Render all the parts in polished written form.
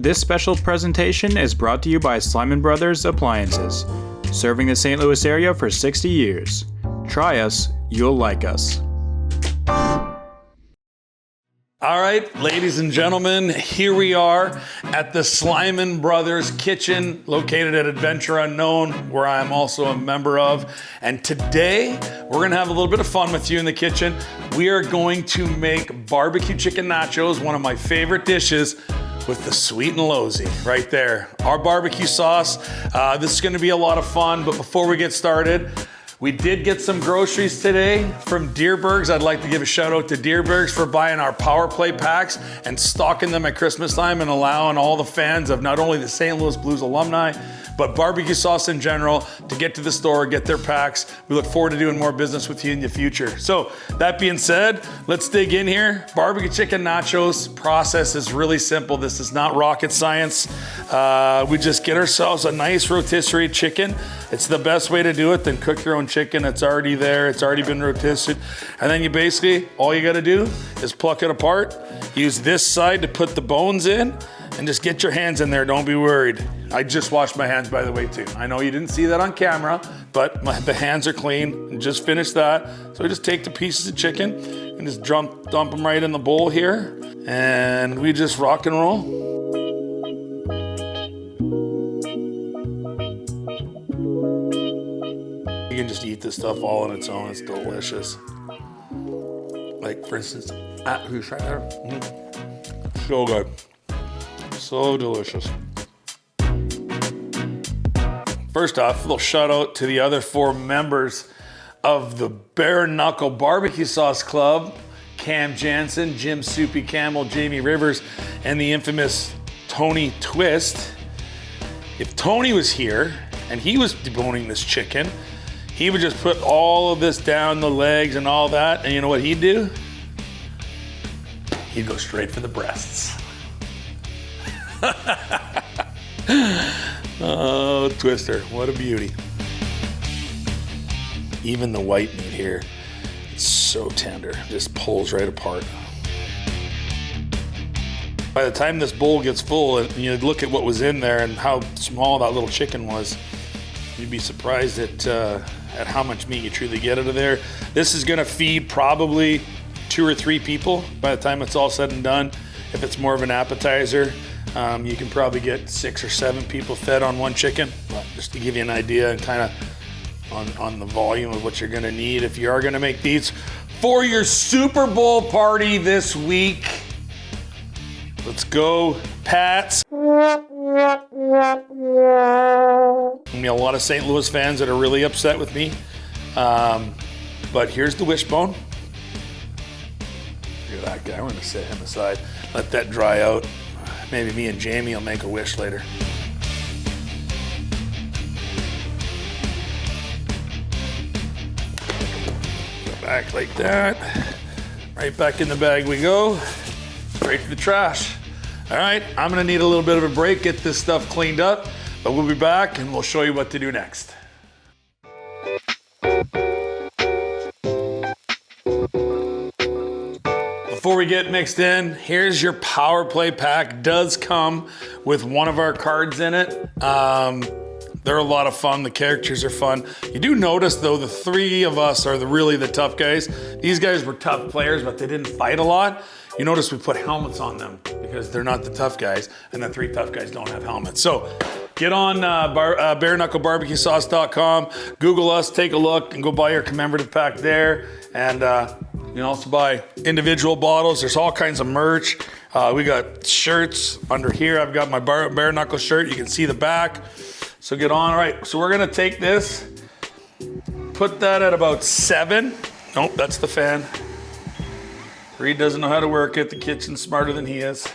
This special presentation is brought to you by Slyman Brothers Appliances, serving the St. Louis area for 60 years. Try us, you'll like us. All right, ladies and gentlemen, here we are at the Slyman Brothers Kitchen, located at Adventure Unknown, where I'm also a member of. And today, we're gonna have a little bit of fun with you in the kitchen. We are going to make barbecue chicken nachos, one of my favorite dishes, with the sweet and Lowzy right there. Our barbecue sauce. This is gonna be a lot of fun, but before we get started, we did get some groceries today from Dierbergs. I'd like to give a shout out to Dierbergs for buying our Power Play packs and stocking them at Christmas time and allowing all the fans of not only the St. Louis Blues alumni, but barbecue sauce in general to get to the store, get their packs. We look forward to doing more business with you in the future. So that being said, let's dig in here. Barbecue chicken nachos process is really simple. This is not rocket science. We just get ourselves a nice rotisserie chicken. It's the best way to do it than cook your own chicken. It's already there, it's already been rotisserie. And then you basically, all you gotta do is pluck it apart, use this side to put the bones in, and just get your hands in there, don't be worried. I just washed my hands, by the way, too. I know you didn't see that on camera, but the hands are clean. Just finished that. So we just take the pieces of chicken and just dump them right in the bowl here. And we just rock and roll. You can just eat this stuff all on its own. It's delicious. Like, for instance, who's right there? So good. So delicious. First off, a little shout out to the other 4 members of the Bare Knuckle Barbecue Sauce Club: Cam Jansen, Jim Soupy Campbell, Jamie Rivers, and the infamous Tony Twist. If Tony was here and he was deboning this chicken, he would just put all of this down, the legs and all that, and you know what he'd do? He'd go straight for the breasts. Oh, Twister, what a beauty. Even the white meat here, it's so tender, just pulls right apart. By the time this bowl gets full and you look at what was in there and how small that little chicken was, you'd be surprised at how much meat you truly get out of there. This is gonna feed probably 2 or 3 people by the time it's all said and done. If it's more of an appetizer, you can probably get 6 or 7 people fed on one chicken. But just to give you an idea and kind of on the volume of what you're gonna need if you are gonna make these for your Super Bowl party this week. Let's go, Pats. There's gonna be a lot of St. Louis fans that are really upset with me. But here's the wishbone. Look at that guy, we're gonna set him aside. Let that dry out. Maybe me and Jamie will make a wish later. Go back like that. Right back in the bag we go. Straight to the trash. All right, I'm gonna need a little bit of a break, get this stuff cleaned up, but we'll be back and we'll show you what to do next. Before we get mixed in, here's your Power Play pack. Does come with one of our cards in it. They're a lot of fun. The characters are fun. You do notice though, the 3 of us are really the tough guys. These guys were tough players, but they didn't fight a lot. You notice we put helmets on them because they're not the tough guys, and the 3 tough guys don't have helmets. So get on BareKnuckleBarbecueSauce.com, Google us, take a look, and go buy your commemorative pack there. And you can also buy individual bottles. There's all kinds of merch. We got shirts under here. I've got my Bare Knuckle shirt. You can see the back. So get on. All right, so we're gonna take this, put that at about 7. Nope, that's the fan. Reed doesn't know how to work it. The kitchen's smarter than he is.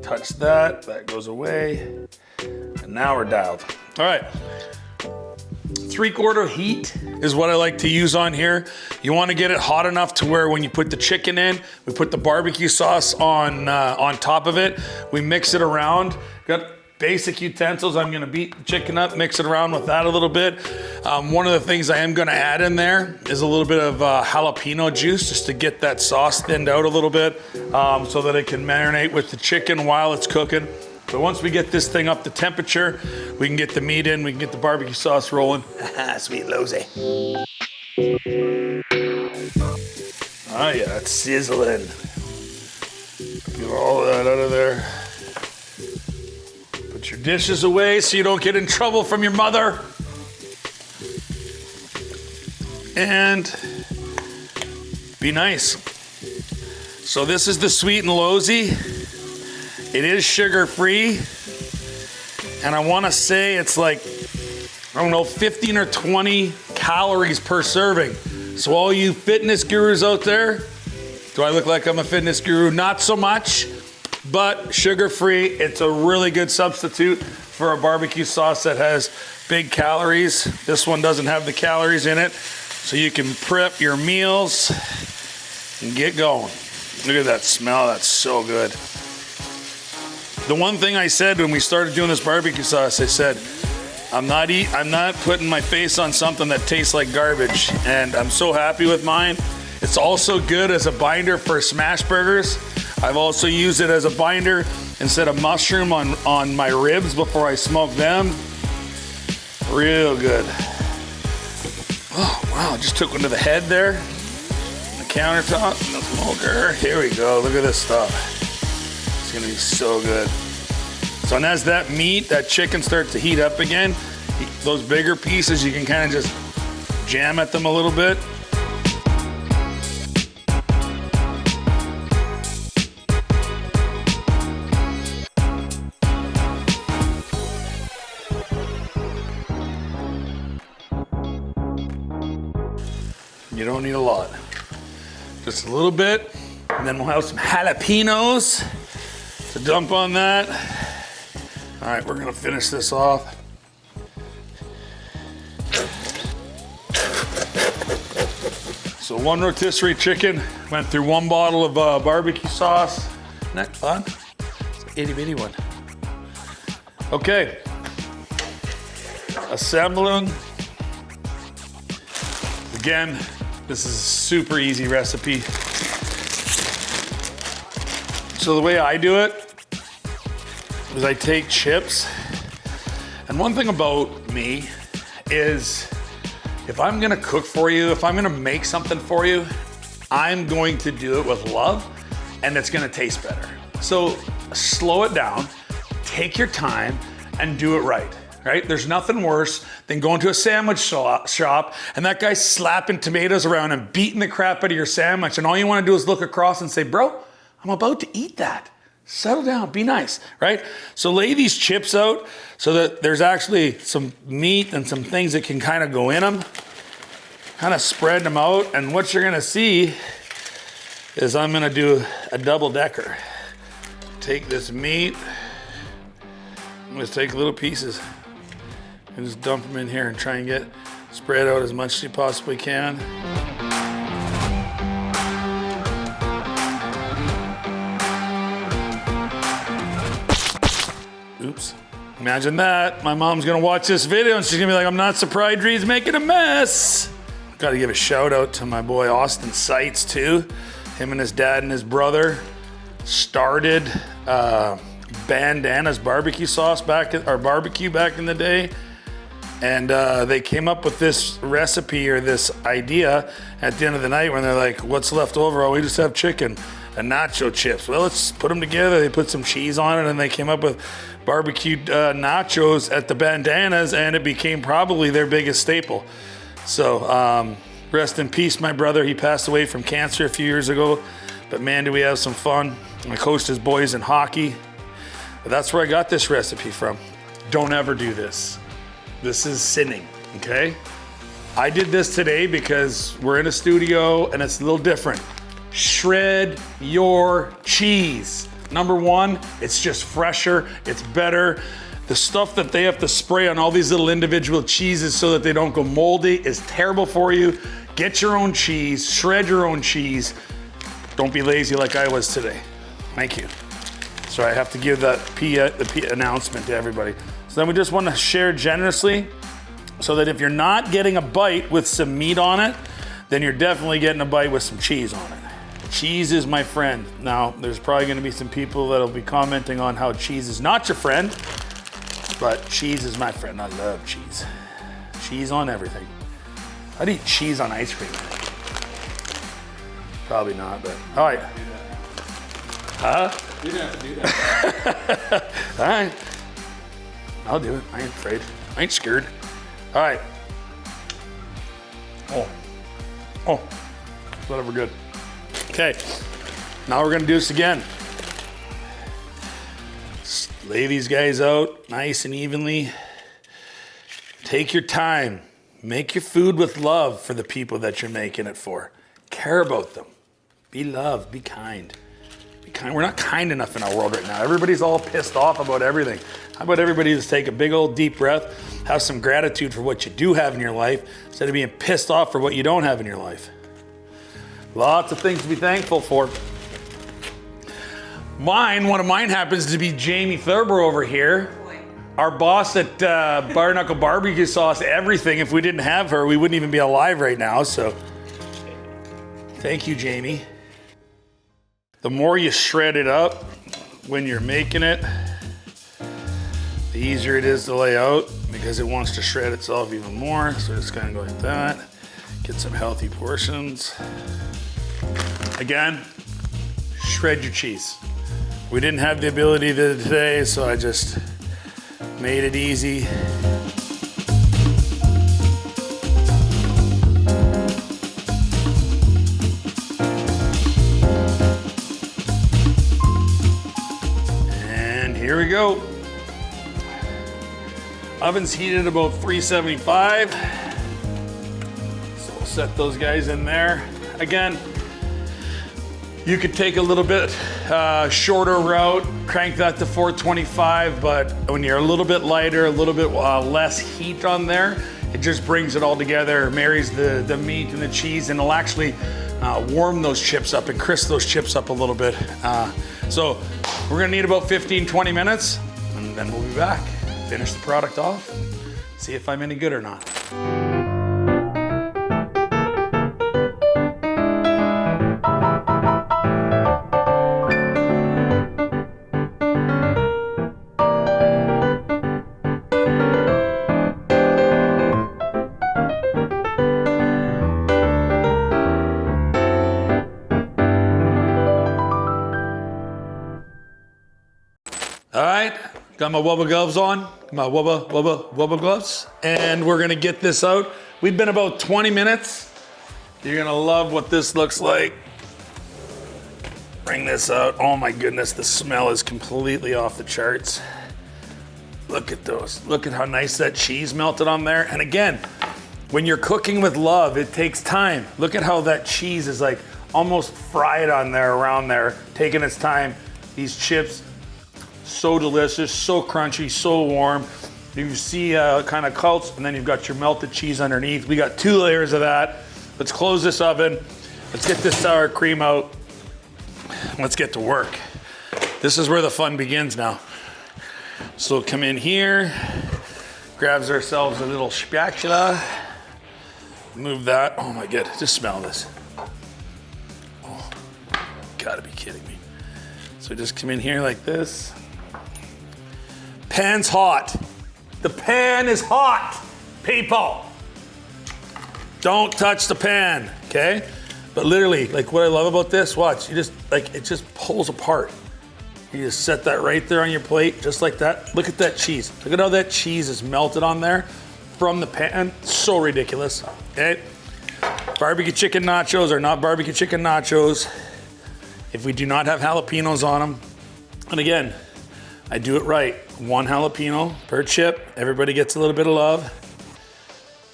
Touch that, that goes away. And now we're dialed. All right. 3/4 heat is what I like to use on here. You want to get it hot enough to where when you put the chicken in, we put the barbecue sauce on top of it. We mix it around. Got basic utensils. I'm gonna beat the chicken up, mix it around with that a little bit. One of the things I am gonna add in there is a little bit of jalapeno juice just to get that sauce thinned out a little bit so that it can marinate with the chicken while it's cooking. So once we get this thing up to temperature, we can get the meat in, we can get the barbecue sauce rolling. Sweet Lowzy. Oh yeah, it's sizzling. Get all that out of there. Put your dishes away so you don't get in trouble from your mother. And be nice. So this is the Sweet and Lowzy. It is sugar-free, and I want to say it's like, I don't know, 15 or 20 calories per serving. So all you fitness gurus out there, do I look like I'm a fitness guru? Not so much, but sugar-free. It's a really good substitute for a barbecue sauce that has big calories. This one doesn't have the calories in it, so you can prep your meals and get going. Look at that smell, that's so good. The one thing I said when we started doing this barbecue sauce, I said, I'm not putting my face on something that tastes like garbage, and I'm so happy with mine. It's also good as a binder for smash burgers. I've also used it as a binder instead of mushroom on my ribs before I smoke them. Real good. Oh, wow, just took one to the head there. The countertop, the smoker. Here we go, look at this stuff. It's gonna be so good. So and as that meat, that chicken starts to heat up again, those bigger pieces, you can kind of just jam at them a little bit. You don't need a lot. Just a little bit, and then we'll have some jalapeños to dump on that. All right, we're gonna finish this off. So one rotisserie chicken went through one bottle of barbecue sauce. Isn't that fun? It's an itty bitty one. Okay, assembling. Again, this is a super easy recipe. So the way I do it is I take chips, and one thing about me is if I'm gonna cook for you, if I'm gonna make something for you, I'm going to do it with love, and it's gonna taste better. So slow it down, take your time, and do it right? There's nothing worse than going to a sandwich shop and that guy's slapping tomatoes around and beating the crap out of your sandwich, and all you wanna do is look across and say, bro, I'm about to eat that. Settle down, be nice, right? So lay these chips out so that there's actually some meat and some things that can kind of go in them. Kind of spread them out, and what you're gonna see is I'm gonna do a double decker. Take this meat, I'm gonna take little pieces and just dump them in here and try and get spread out as much as you possibly can. Oops. Imagine that. My mom's gonna watch this video and she's gonna be like, I'm not surprised Dree's making a mess. Gotta give a shout out to my boy Austin Seitz too. Him and his dad and his brother started Bandana's barbecue sauce barbecue back in the day. And they came up with this recipe or this idea at the end of the night when they're like, what's left over? Oh, we just have chicken and nacho chips. Well, let's put them together. They put some cheese on it and they came up with barbecued nachos at the Bandanas, and it became probably their biggest staple. So rest in peace, my brother. He passed away from cancer a few years ago, but man, do we have some fun. I coached his boys in hockey. But that's where I got this recipe from. Don't ever do this. This is sinning, okay? I did this today because we're in a studio and it's a little different. Shred your cheese. Number one, it's just fresher, it's better. The stuff that they have to spray on all these little individual cheeses so that they don't go moldy is terrible for you. Get your own cheese, shred your own cheese. Don't be lazy like I was today. Thank you. So I have to give that the announcement to everybody. So then we just want to share generously so that if you're not getting a bite with some meat on it, then you're definitely getting a bite with some cheese on it. Cheese is my friend. Now, there's probably gonna be some people that'll be commenting on how cheese is not your friend, but cheese is my friend. I love cheese. Cheese on everything. I'd eat cheese on ice cream. Probably not, but all right. Huh? You don't have to do that. All right. I'll do it. I ain't afraid. I ain't scared. All right. Oh, whatever, good. Okay, now we're gonna do this again. Just lay these guys out nice and evenly. Take your time. Make your food with love for the people that you're making it for. Care about them. Be loved, be kind. Be kind. We're not kind enough in our world right now. Everybody's all pissed off about everything. How about everybody just take a big old deep breath, have some gratitude for what you do have in your life, instead of being pissed off for what you don't have in your life. Lots of things to be thankful for. One of mine happens to be Jamie Thurber over here. Our boss at Bare Knuckle Barbecue Sauce, everything. If we didn't have her, we wouldn't even be alive right now, so. Thank you, Jamie. The more you shred it up when you're making it, the easier it is to lay out because it wants to shred itself even more. So it's gonna go like that. Get some healthy portions. Again, shred your cheese. We didn't have the ability to today, so I just made it easy. And here we go. Oven's heated about 375. So we'll set those guys in there. Again, you could take a little bit shorter route, crank that to 425, but when you're a little bit lighter, a little bit less heat on there, it just brings it all together, marries the meat and the cheese, and it'll actually warm those chips up and crisp those chips up a little bit. So we're gonna need about 15, 20 minutes, and then we'll be back, finish the product off, and see if I'm any good or not. All right, got my Wubba gloves on, my Wubba gloves, and we're gonna get this out. We've been about 20 minutes. You're gonna love what this looks like. Bring this out. Oh my goodness, the smell is completely off the charts. Look at those. Look at how nice that cheese melted on there. And again, when you're cooking with love, it takes time. Look at how that cheese is like almost fried on there, around there, taking its time. These chips, so delicious, so crunchy, so warm. You see kind of coats, and then you've got your melted cheese underneath. We got 2 layers of that. Let's close this oven. Let's get this sour cream out. Let's get to work. This is where the fun begins now. So come in here, grabs ourselves a little spatula. Move that. Oh my God, just smell this. Oh, gotta be kidding me. So just come in here like this. Pan's hot. The pan is hot, people. Don't touch the pan, okay? But literally, like what I love about this, watch, you just, like, it just pulls apart. You just set that right there on your plate, just like that. Look at that cheese. Look at how that cheese is melted on there from the pan. So ridiculous, okay? Barbecue chicken nachos are not barbecue chicken nachos if we do not have jalapenos on them. And again, I do it right. 1 jalapeno per chip. Everybody gets a little bit of love.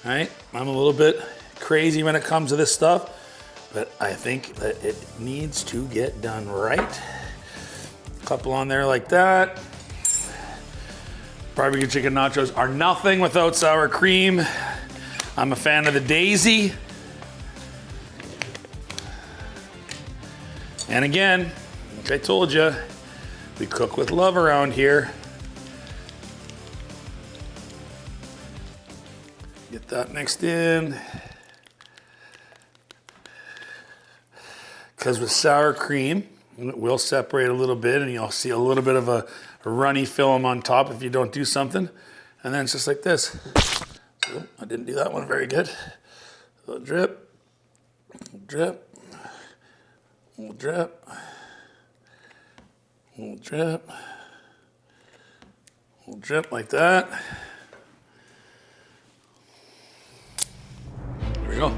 All right, I'm a little bit crazy when it comes to this stuff, but I think that it needs to get done right. A couple on there like that. Barbecue chicken nachos are nothing without sour cream. I'm a fan of the Daisy. And again, like I told you, We cook with love around here. Get that mixed in. Because with sour cream, it will separate a little bit and you'll see a little bit of a runny film on top if you don't do something. And then it's just like this. So, I didn't do that one very good. A little drip, drip, little drip, little drip, little drip like that. There we go.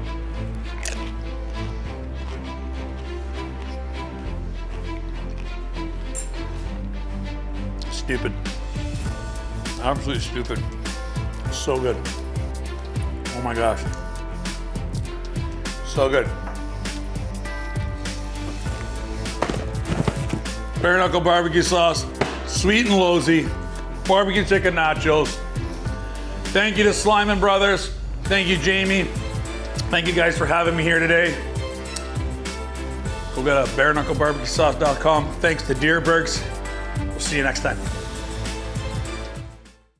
Stupid. Absolutely stupid. So good. Oh my gosh. So good. Bare Knuckle Barbecue Sauce, sweet and Lowzy, barbecue chicken nachos. Thank you to Slyman Brothers. Thank you, Jamie. Thank you guys for having me here today. Go get a BareKnuckleBarbecueSauce.com. Thanks to Dierbergs. We'll see you next time.